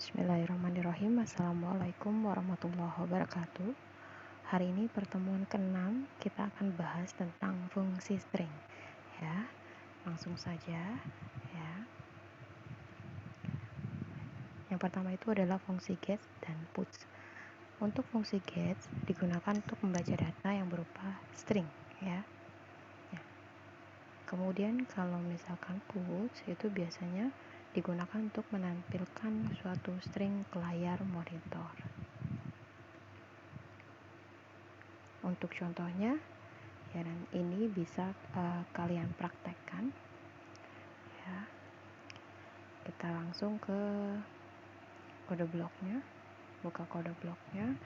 Bismillahirrahmanirrahim. Assalamualaikum warahmatullahi wabarakatuh. Hari ini pertemuan ke-6 kita akan bahas tentang fungsi string. Ya, langsung saja. Ya. Yang pertama itu adalah fungsi get dan puts. Untuk fungsi get digunakan untuk membaca data yang berupa string. Ya. Kemudian kalau misalkan puts itu biasanya digunakan untuk menampilkan suatu string ke layar monitor. Untuk contohnya, ya, dan ini bisa kalian praktekkan. Ya, kita langsung ke kode bloknya, buka kode bloknya,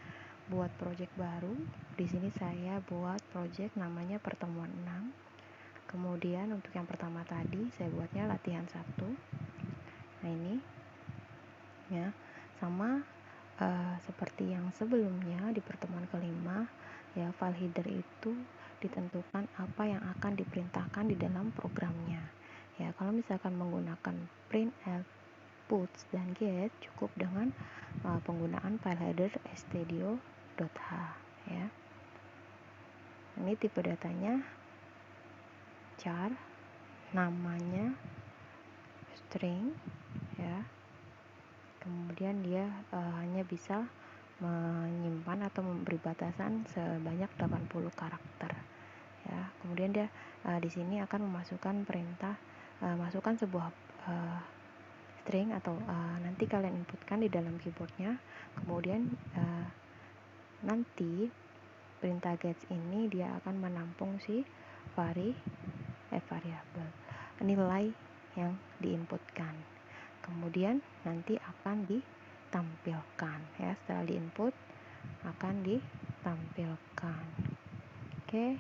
buat project baru. Di sini saya buat project namanya pertemuan 6. Kemudian untuk yang pertama tadi saya buatnya latihan 1. Nah ini, ya, sama seperti yang sebelumnya di pertemuan ke-5, ya, file header itu ditentukan apa yang akan diperintahkan di dalam programnya. Ya, kalau misalkan menggunakan printf, puts, dan get, cukup dengan penggunaan file header stdio.h. Ya. Ini tipe datanya char, namanya string, ya. Kemudian dia hanya bisa menyimpan atau memberi batasan sebanyak 80 karakter. Ya, kemudian dia di sini akan memasukkan perintah masukkan sebuah string atau nanti kalian inputkan di dalam keyboardnya. Kemudian nanti perintah get ini dia akan menampung si variabel nilai yang diinputkan. Kemudian nanti akan ditampilkan, ya, setelah diinput akan ditampilkan. Oke.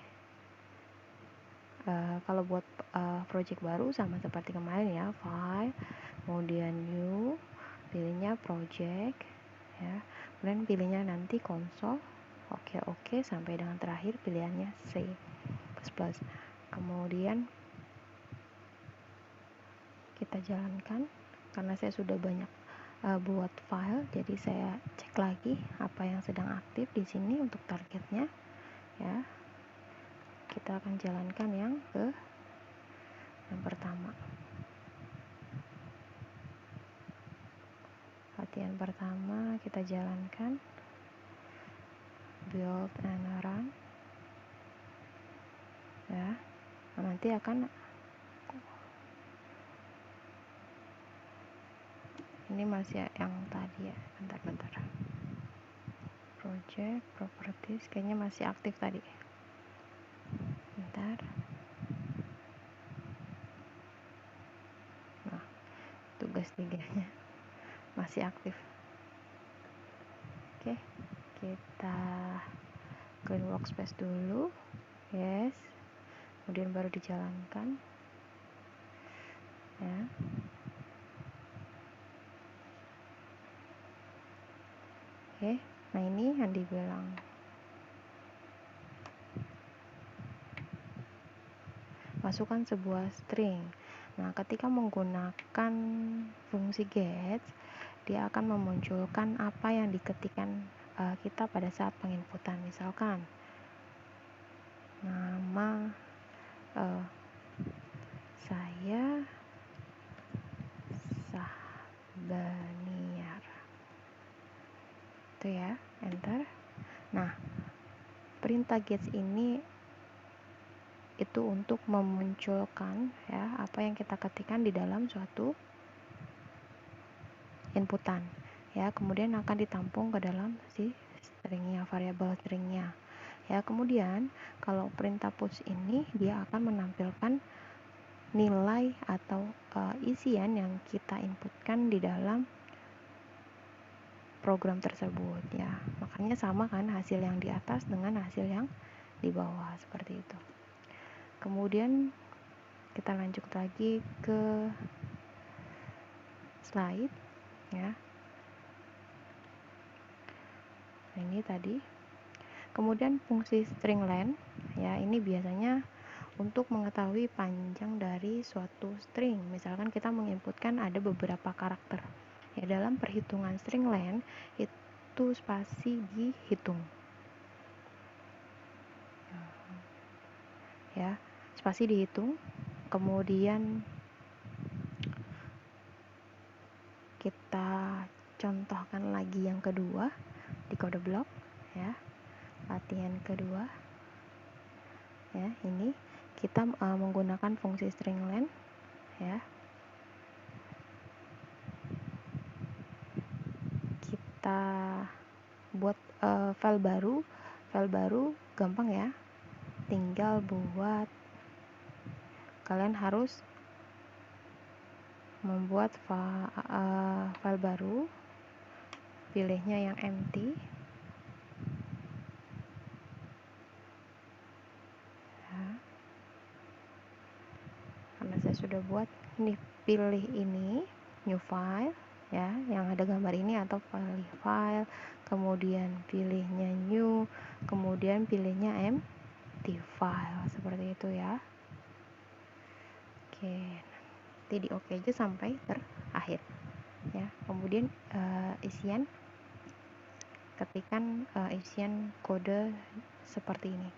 Kalau buat project baru sama seperti kemarin, ya, file, kemudian new, pilihnya project, ya, kemudian pilihnya nanti console, oke sampai dengan terakhir pilihannya C++. Kemudian kita jalankan. Karena saya sudah banyak buat file, jadi saya cek lagi apa yang sedang aktif di sini untuk targetnya. Ya, kita akan jalankan yang pertama. Latihan pertama kita jalankan, build and run. Ya, nanti akan ini masih yang tadi, ya, bentar. Project properties kayaknya masih aktif tadi. Bentar. Nah, tugas 3-nya masih aktif. Oke, kita clean workspace dulu. Yes. Kemudian baru dijalankan. Ya. Oke, nah ini yang dibilang masukkan sebuah string. Nah, ketika menggunakan fungsi get, dia akan memunculkan apa yang diketikkan kita pada saat penginputan. Misalkan nama saya Sahbaniar, itu, ya, enter. Nah, perintah get ini itu untuk memunculkan, ya, apa yang kita ketikkan di dalam suatu inputan, ya, kemudian akan ditampung ke dalam si stringnya, variabel stringnya. Ya, kemudian kalau perintah puts ini dia akan menampilkan nilai atau isian yang kita inputkan di dalam program tersebut, ya. Makanya sama kan hasil yang di atas dengan hasil yang di bawah, seperti itu. Kemudian kita lanjut lagi ke slide, ya. Nah, ini tadi. Kemudian fungsi string length, ya, ini biasanya untuk mengetahui panjang dari suatu string. Misalkan kita menginputkan ada beberapa karakter, Ya, dalam perhitungan string len itu spasi dihitung. Ya, spasi dihitung. Kemudian kita contohkan lagi yang kedua di kode blok ya. Latihan kedua. Ya, ini kita menggunakan fungsi string len ya. Kita buat file baru gampang ya. Tinggal buat, kalian harus membuat file baru, pilihnya yang empty ya. Karena saya sudah buat, ini pilih ini new file ya, yang ada gambar ini, atau file, kemudian pilihnya new, kemudian pilihnya empty file, seperti itu ya. Oke, nanti di oke aja sampai terakhir ya. Kemudian isian, ketikkan isian kode seperti ini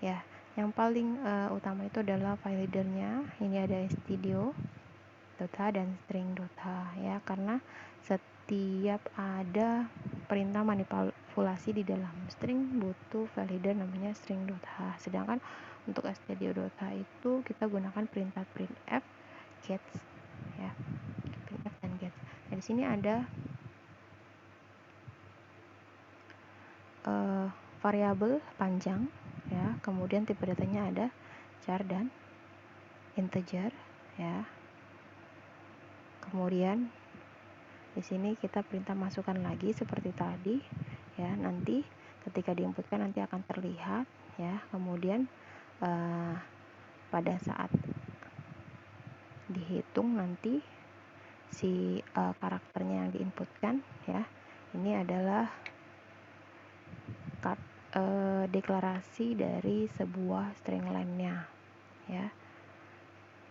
ya. Yang paling utama itu adalah file headernya. Ini ada stdio.h dan string.h ya, karena setiap ada perintah manipulasi di dalam string butuh file header namanya string.h. Sedangkan untuk stdio.h itu kita gunakan perintah printf, gets ya, printf dan gets. Nah, di sini ada variabel panjang ya, kemudian tipe datanya ada char dan integer ya. Kemudian di sini kita perintah masukkan lagi seperti tadi ya, nanti ketika diinputkan nanti akan terlihat ya. Kemudian pada saat dihitung nanti si karakternya yang diinputkan ya, ini adalah deklarasi dari sebuah string len-nya ya.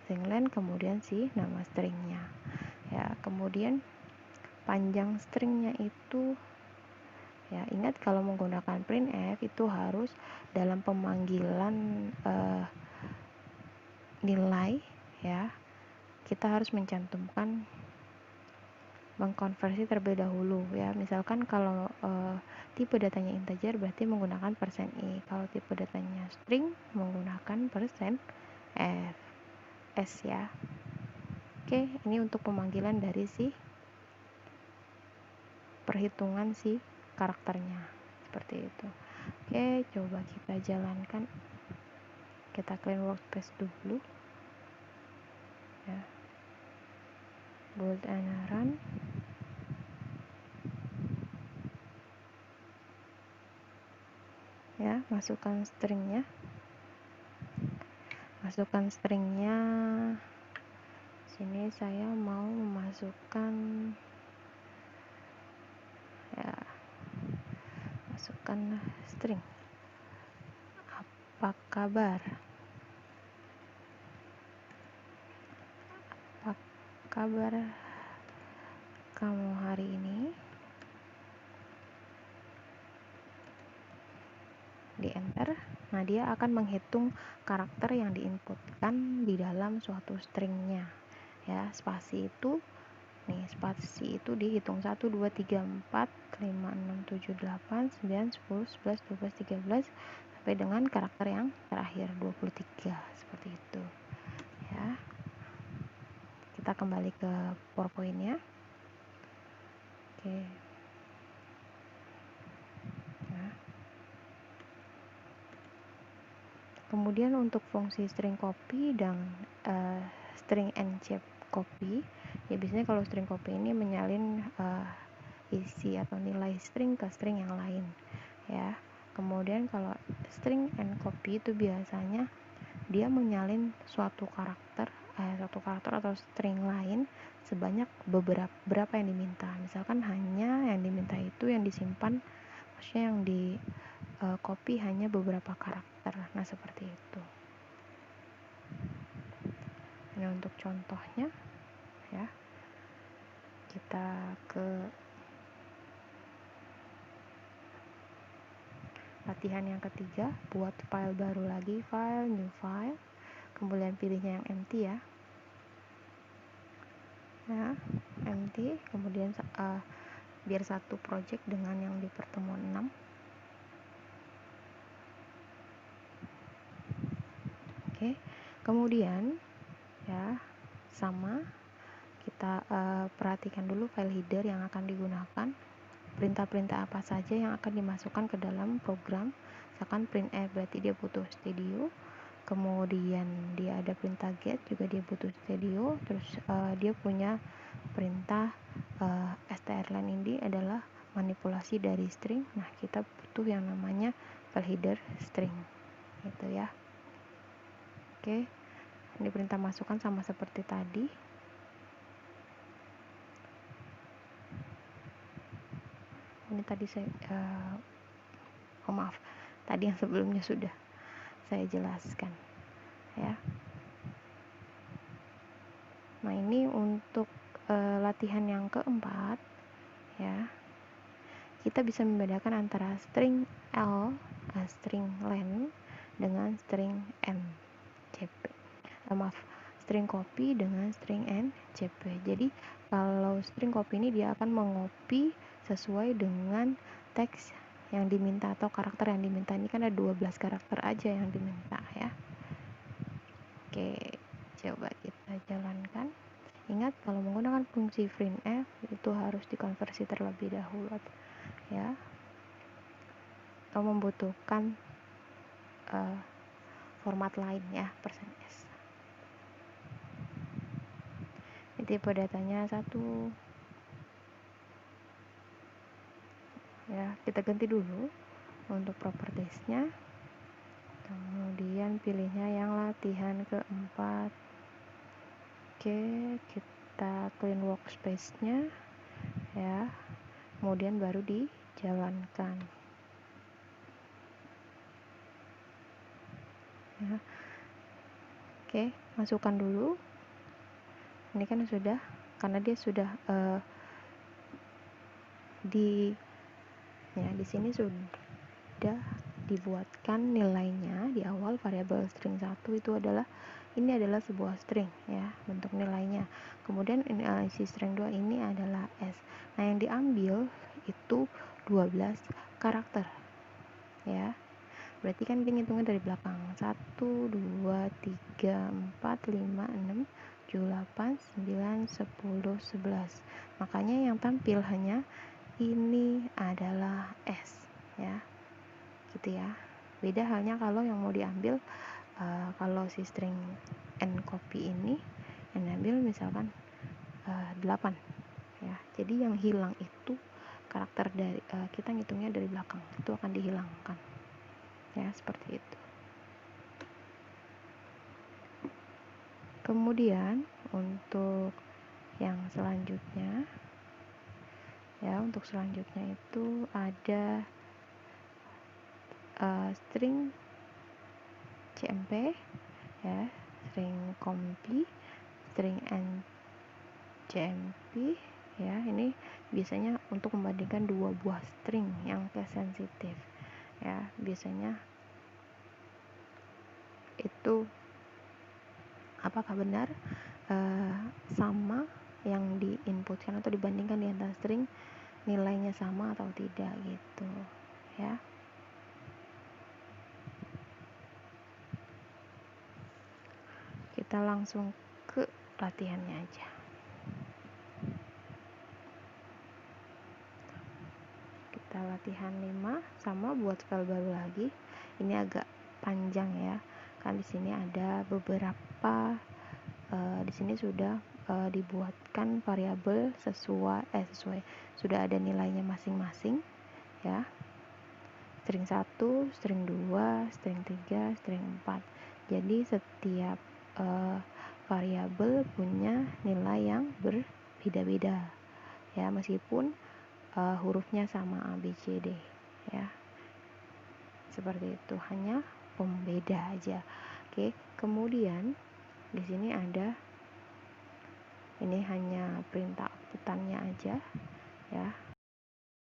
String len, kemudian si nama stringnya ya. Kemudian panjang stringnya itu ya, ingat kalau menggunakan printf itu harus dalam pemanggilan nilai ya, kita harus mencantumkan, mengkonversi terlebih dahulu ya. Misalkan kalau tipe datanya integer berarti menggunakan %i, kalau tipe datanya string menggunakan %s ya. Oke, ini untuk pemanggilan dari si perhitungan si karakternya seperti itu. Oke, coba kita jalankan. Kita clean workspace dulu ya. Bold and run. Ya, masukkan stringnya. Sini saya mau memasukkan ya, masukkan string. Apa kabar? Apa kabar kamu hari ini? Di enter. Nah, dia akan menghitung karakter yang diinputkan di dalam suatu stringnya ya. Spasi itu dihitung 1, 2, 3, 4, 5, 6, 7, 8, 9, 10, 11, 12, 13 sampai dengan karakter yang terakhir 23, seperti itu ya. Kita kembali ke PowerPoint-nya. Oke. Nah, kemudian untuk fungsi string copy dan string encrypt copy ya, biasanya kalau string copy ini menyalin isi atau nilai string ke string yang lain ya. Kemudian kalau string and copy itu biasanya dia menyalin suatu karakter atau string lain sebanyak berapa yang diminta. Misalkan hanya yang diminta itu yang disimpan, maksudnya yang di copy hanya beberapa karakter. Nah, seperti itu. Ini untuk contohnya ya. kita ke latihan yang ketiga. Buat file baru lagi, file, new file, kemudian pilihnya yang empty ya, empty, kemudian biar satu project dengan yang di pertemuan 6. Oke, kemudian ya sama kita perhatikan dulu file header yang akan digunakan, perintah-perintah apa saja yang akan dimasukkan ke dalam program. Misalkan printf berarti dia butuh studio, kemudian dia ada perintah get juga dia butuh studio, terus dia punya perintah strlen ini adalah manipulasi dari string. Nah, kita butuh yang namanya file header string gitu ya. Oke, ini perintah masukkan sama seperti tadi. Ini tadi saya maaf, tadi yang sebelumnya sudah saya jelaskan ya. Nah, ini untuk latihan yang keempat ya, kita bisa membedakan antara string L, string len dengan string N CP. String copy dengan string N CP. Jadi kalau string copy ini dia akan mengopi sesuai dengan teks yang diminta atau karakter yang diminta. Ini kan ada 12 karakter aja yang diminta ya. Oke, coba kita jalankan. Ingat, kalau menggunakan fungsi printf itu harus dikonversi terlebih dahulu ya, atau membutuhkan format lain ya, %s. Ini tipe datanya 1 ya, kita ganti dulu untuk propertiesnya, kemudian pilihnya yang latihan keempat. Oke, kita clean workspace nya ya, kemudian baru dijalankan ya. Oke, masukkan dulu. Ini kan sudah, karena dia sudah di sini sudah dibuatkan nilainya di awal. Variabel string 1 itu adalah, ini adalah sebuah string ya, bentuk nilainya. Kemudian si string 2 ini adalah s. Nah, yang diambil itu 12 karakter ya. Berarti kan dia ngitungnya dari belakang. 1, 2, 3, 4, 5, 6, 7, 8, 9, 10, 11. Makanya yang tampil hanya ini adalah S ya, gitu ya. Beda halnya kalau yang mau diambil, kalau si string n copy ini yang diambil misalkan 8 ya. Jadi yang hilang itu karakter dari kita ngitungnya dari belakang, itu akan dihilangkan ya, seperti itu. Kemudian untuk yang selanjutnya ya, untuk selanjutnya itu ada string cmp ya, string compy, string n cmp ya. Ini biasanya untuk membandingkan dua buah string yang case sensitif ya. Biasanya itu apakah benar sama yang diinputkan atau dibandingkan di antara string nilainya sama atau tidak gitu ya. Kita langsung ke latihannya aja. Kita latihan 5 sama, buat file baru lagi. Ini agak panjang ya, kan di sini ada beberapa di sini sudah dibuatkan variabel sesuai sudah ada nilainya masing-masing ya. String 1, string 2, string 3, string 4. Jadi setiap variabel punya nilai yang berbeda-beda ya, meskipun hurufnya sama A, B, C, D ya. Seperti itu, hanya pembeda aja. Oke, kemudian di sini ada, ini hanya perintah peraputannya aja ya.